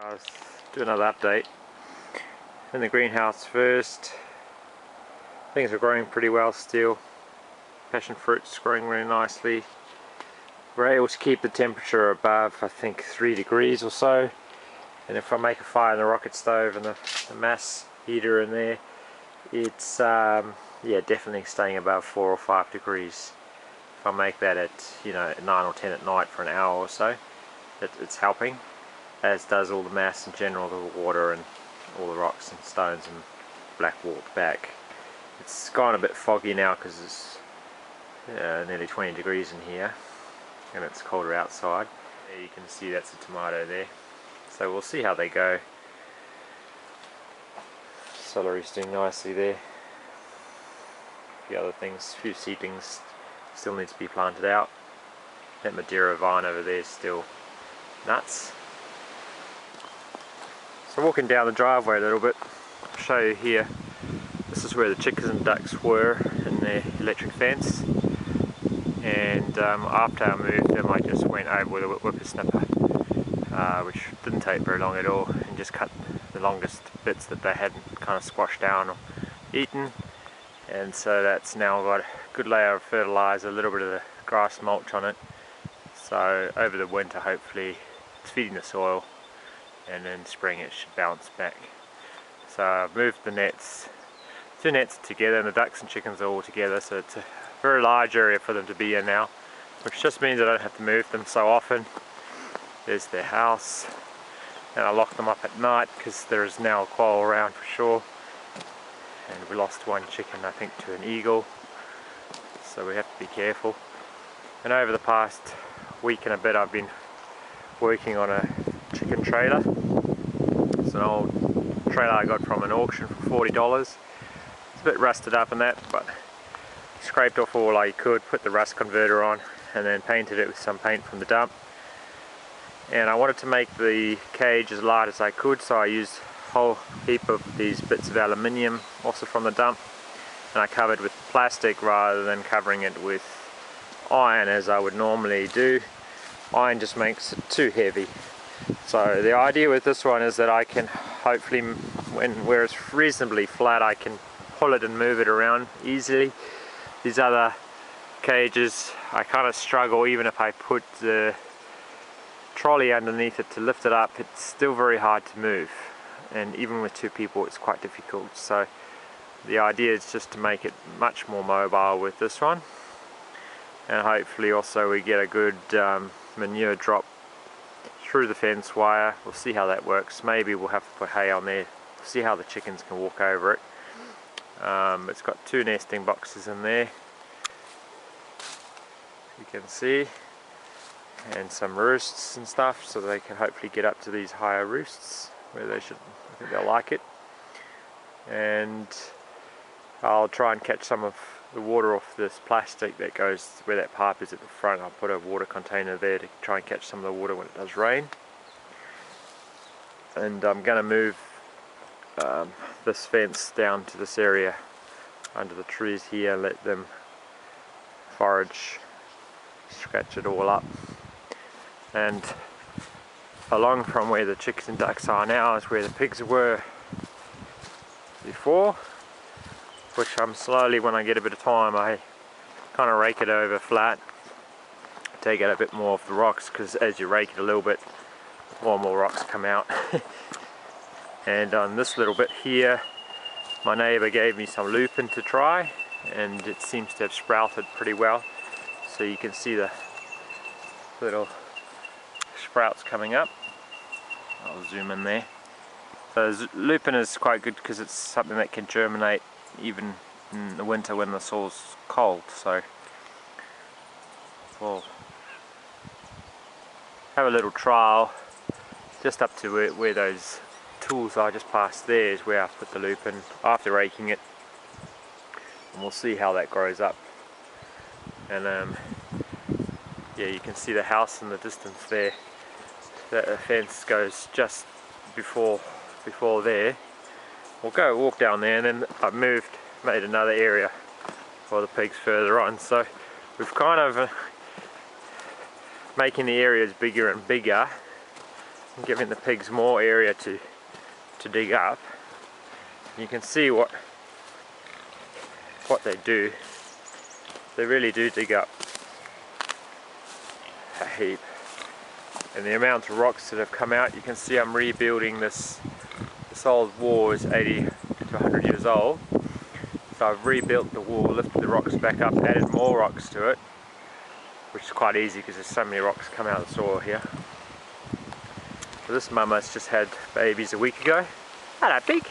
Let's do another update. In the greenhouse first, things are growing pretty well still. Passion fruit's growing really nicely. We're able to keep the temperature above, I think, 3 degrees or so. And if I make a fire in the rocket stove and the mass heater in there, it's yeah, definitely staying above 4 or 5 degrees. If I make that at, you know, at 9 or 10 at night for an hour or so, it's helping, as does all the mass in general, the water and all the rocks and stones and black walk back. It's gone a bit foggy now because it's nearly 20 degrees in here and it's colder outside. There you can see that's a tomato there. So we'll see how they go. Celery's doing nicely there. A few other things, a few seedlings still need to be planted out. That Madeira vine over there is still nuts. So walking down the driveway a little bit, I'll show you here. This is where the chickens and ducks were in their electric fence. And after I moved them, I just went over with a whippersnapper, which didn't take very long at all, and just cut the longest bits that they hadn't kind of squashed down or eaten. And so that's now got a good layer of fertilizer, a little bit of the grass mulch on it. So over the winter, hopefully, it's feeding the soil, and in spring it should bounce back. So I've moved the nets, 2 nets together, and the ducks and chickens are all together, so it's a very large area for them to be in now, which just means I don't have to move them so often. There's their house, and I lock them up at night because there is now a quail around for sure. And we lost 1 chicken, I think, to an eagle, so we have to be careful. And over the past week and a bit, I've been working on a chicken trailer. It's an old trailer I got from an auction for $40. It's a bit rusted up and that, but scraped off all I could, put the rust converter on, and then painted it with some paint from the dump. And I wanted to make the cage as light as I could, so I used a whole heap of these bits of aluminium, also from the dump, and I covered with plastic rather than covering it with iron as I would normally do. Iron just makes it too heavy. So the idea with this one is that I can hopefully, where it's reasonably flat, I can pull it and move it around easily. These other cages, I kind of struggle, even if I put the trolley underneath it to lift it up, it's still very hard to move, and even with 2 people it's quite difficult. So the idea is just to make it much more mobile with this one, and hopefully also we get a good manure drop through the fence wire. We'll see how that works. Maybe we'll have to put hay on there, see how the chickens can walk over it. It's got 2 nesting boxes in there, you can see, and some roosts and stuff, so they can hopefully get up to these higher roosts where they should. I think they'll like it. And I'll try and catch some of the water off this plastic that goes where that pipe is at the front. I'll put a water container there to try and catch some of the water when it does rain. And I'm going to move this fence down to this area under the trees here, let them forage, scratch it all up. And along from where the chickens and ducks are now is where the pigs were before, which I'm slowly, when I get a bit of time, I kind of rake it over flat, take out a bit more of the rocks, because as you rake it a little bit, more and more rocks come out. And on this little bit here, my neighbour gave me some lupin to try, and it seems to have sprouted pretty well. So you can see the little sprouts coming up. I'll zoom in there. So lupin is quite good because it's something that can germinate even in the winter when the soil's cold. So we'll have a little trial just up to where those tools are just past there, is where I put the lupin after raking it, and we'll see how that grows up. And yeah, you can see the house in the distance there. The fence goes just before there. We'll go walk down there, and then I've made another area for the pigs further on. So we've kind of making the areas bigger and bigger and giving the pigs more area to dig up. You can see what they do. They really do dig up a heap. And the amount of rocks that have come out, you can see I'm rebuilding this old wall is 80 to 100 years old. So I've rebuilt the wall, lifted the rocks back up, added more rocks to it, which is quite easy because there's so many rocks come out of the soil here. So this mama's just had babies a week ago. Hello pig!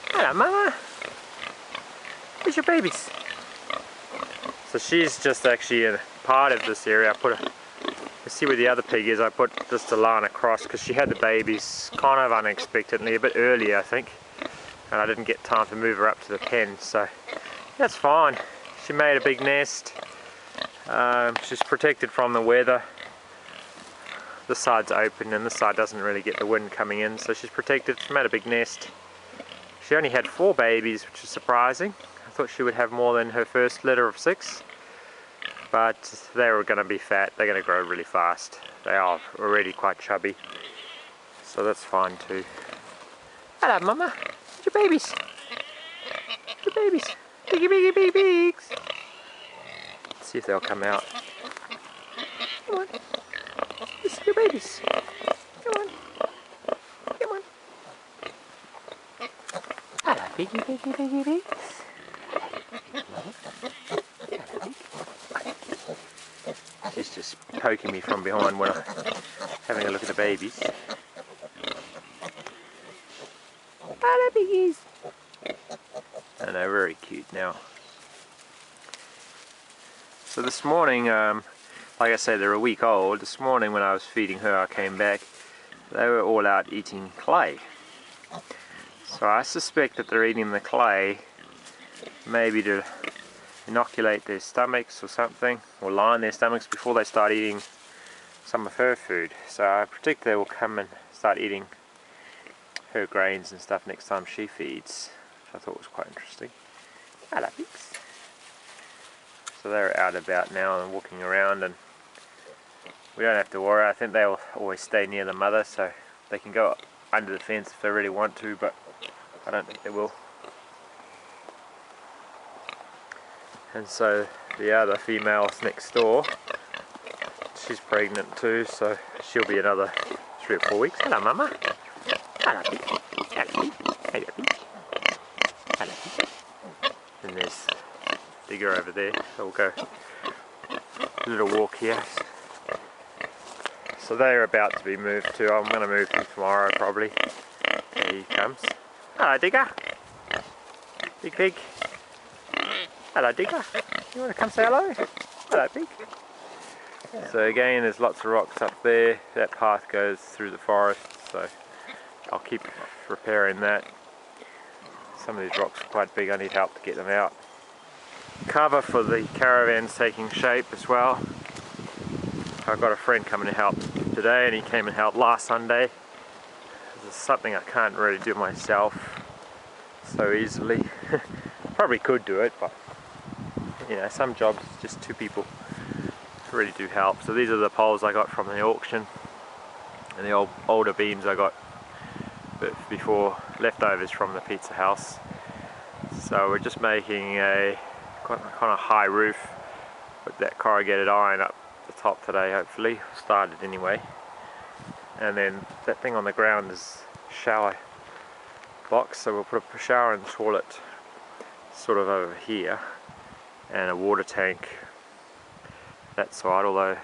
Hello mama! Where's your babies? So she's just actually in part of this area. I put a, let's see where the other pig is. I put just a line across because she had the babies kind of unexpectedly, a bit early I think. And I didn't get time to move her up to the pen, so that's fine. She made a big nest. She's protected from the weather. This side's open and this side doesn't really get the wind coming in, so she's protected. She made a big nest. She only had 4 babies, which is surprising. I thought she would have more than her first litter of 6, but they were going to be fat. They're going to grow really fast. They are already quite chubby, so that's fine too. Hello mama! Your babies! Your babies! Piggy piggy piggy pigs! Let's see if they'll come out. Come on! This is your babies! Come on! Come on! Hello piggy piggy piggy pigs! She's just poking me from behind when I'm having a look at the babies. Hello piggies! And they're very cute now. So this morning, like I say, they're a week old. This morning when I was feeding her, I came back, they were all out eating clay. So I suspect that they're eating the clay maybe to inoculate their stomachs or something, or line their stomachs before they start eating some of her food. So I predict they will come and start eating her grains and stuff next time she feeds, which I thought was quite interesting. Hello pigs! So they're out about now and walking around, and we don't have to worry. I think they'll always stay near the mother, so they can go under the fence if they really want to, but I don't think they will. And so the other female's next door, she's pregnant too, so she'll be another 3 or 4 weeks. Hello mama! Hello pig! Hello pig! Hello pig! Hello pig! And there's Digger over there, so we'll go a little walk here. So they're about to be moved too. I'm going to move them tomorrow probably. There he comes. Hello Digger! Big pig! Hello Digger! You want to come say hello? Hello pig! So again, there's lots of rocks up there. That path goes through the forest, so I'll keep repairing that. Some of these rocks are quite big, I need help to get them out. Cover for the caravan's taking shape as well. I've got a friend coming to help today, and he came and helped last Sunday. This is something I can't really do myself so easily. Probably could do it, but you know, some jobs just 2 people really do help. So these are the poles I got from the auction, and the older beams I got before, leftovers from the pizza house. So we're just making a kind of high roof with that corrugated iron up the top today, hopefully. Started anyway. And then that thing on the ground is shower box, so we'll put a shower and toilet sort of over here, and a water tank that side, although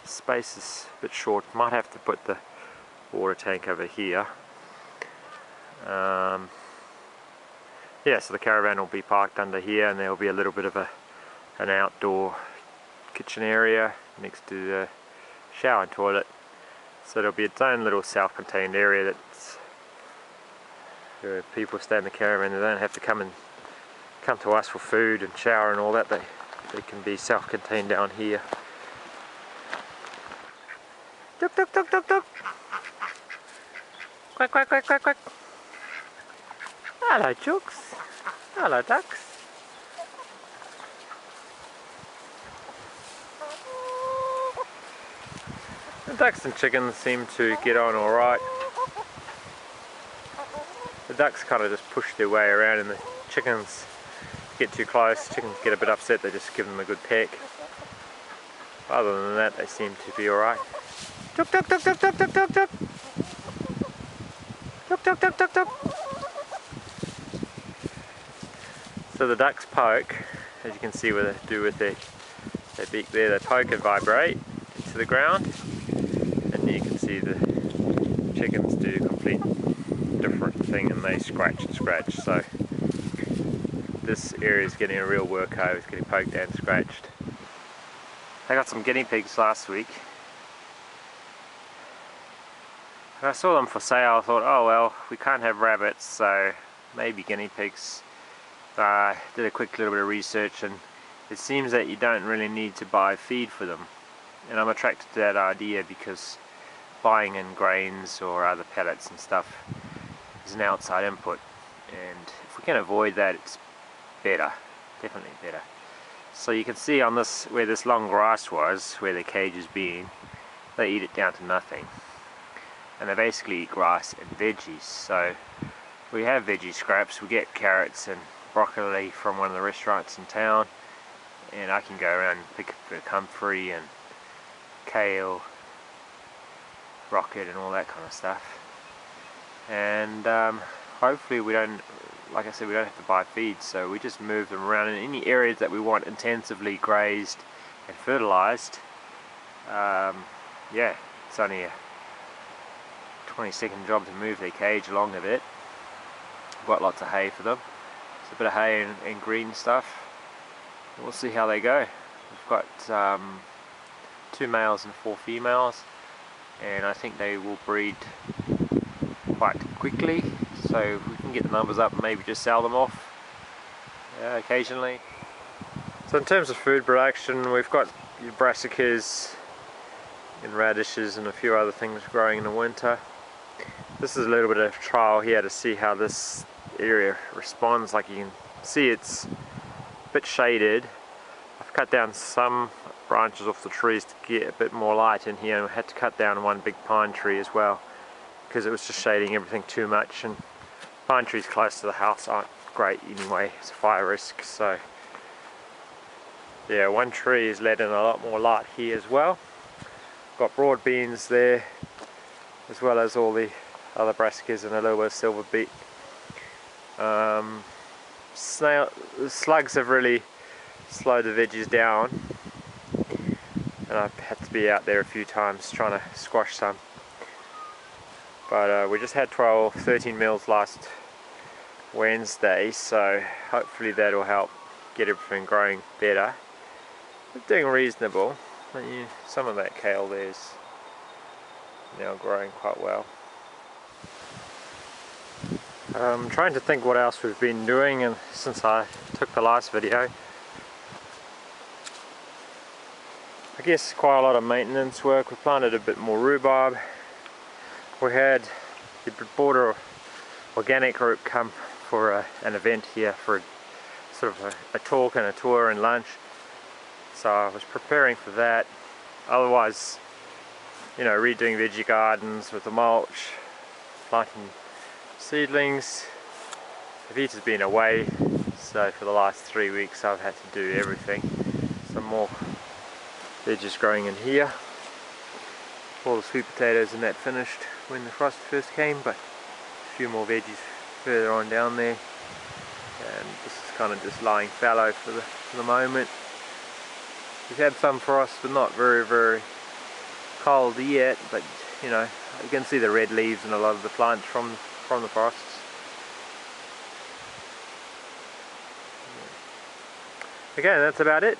the space is a bit short. Might have to put the water tank over here. Yeah, so the caravan will be parked under here, and there will be a little bit of an outdoor kitchen area next to the shower and toilet. So there'll be its own little self-contained area that's where people stay in the caravan. They don't have to come to us for food and shower and all that. They can be self-contained down here. Duck, duck, duck, duck, duck. Quack, quack, quack, quack, quack. Hello, chooks. Hello, ducks. The ducks and chickens seem to get on alright. The ducks kind of just push their way around, and the chickens get too close. Chickens get a bit upset, they just give them a good peck. Other than that, they seem to be alright. Tuk tuk tuk tuk tuk tuk tuk tuk. Tuk tuk tuk tuk tuk. So the ducks poke, as you can see what they do with their beak there. They poke and vibrate into the ground, and you can see the chickens do a complete different thing, and they scratch and scratch. So this area is getting a real workout. It's getting poked and scratched. I got some guinea pigs last week. I saw them for sale. I thought, oh well, we can't have rabbits, so maybe guinea pigs. Did a quick little bit of research, and it seems that you don't really need to buy feed for them. And I'm attracted to that idea because buying in grains or other pellets and stuff is an outside input, and if we can avoid that, it's better, definitely better. So you can see on this, where this long grass was, where the cage has been, they eat it down to nothing. And they basically eat grass and veggies. So we have veggie scraps. We get carrots and broccoli from one of the restaurants in town, and I can go around and pick up comfrey and kale, rocket and all that kind of stuff. And hopefully we don't, like I said, we don't have to buy feed, so we just move them around in any areas that we want intensively grazed and fertilized. Yeah, it's only a 20-second job to move their cage along a bit. We've got lots of hay for them. It's a bit of hay and green stuff. We'll see how they go. We've got 2 males and 4 females, and I think they will breed quite quickly, so we can get the numbers up and maybe just sell them off occasionally. So in terms of food production, we've got your brassicas and radishes and a few other things growing in the winter. This is a little bit of trial here to see how this area responds. Like you can see, it's a bit shaded. I've cut down some branches off the trees to get a bit more light in here, and we had to cut down one big pine tree as well because it was just shading everything too much, and pine trees close to the house aren't great anyway. It's a fire risk. So yeah, one tree is letting a lot more light here as well. Got broad beans there, as well as all the other brassicas and a little bit of silver beet. The slugs have really slowed the veggies down, and I've had to be out there a few times trying to squash some. But we just had 13 meals last Wednesday, so hopefully that'll help get everything growing better. It's doing reasonable. Some of that kale there's now growing quite well. I'm trying to think what else we've been doing, and since I took the last video. I guess quite a lot of maintenance work. We planted a bit more rhubarb. We had the border organic group come for an event here for sort of a talk and a tour and lunch. So I was preparing for that. Otherwise, you know, redoing veggie gardens with the mulch, planting seedlings. Evita's been away, so for the last 3 weeks I've had to do everything. Some more veggies growing in here. All the sweet potatoes and that finished when the frost first came, but a few more veggies further on down there. And this is kind of just lying fallow for the moment. We've had some frost, but not very cold yet, but you know, you can see the red leaves in a lot of the plants from the frosts. Okay, that's about it.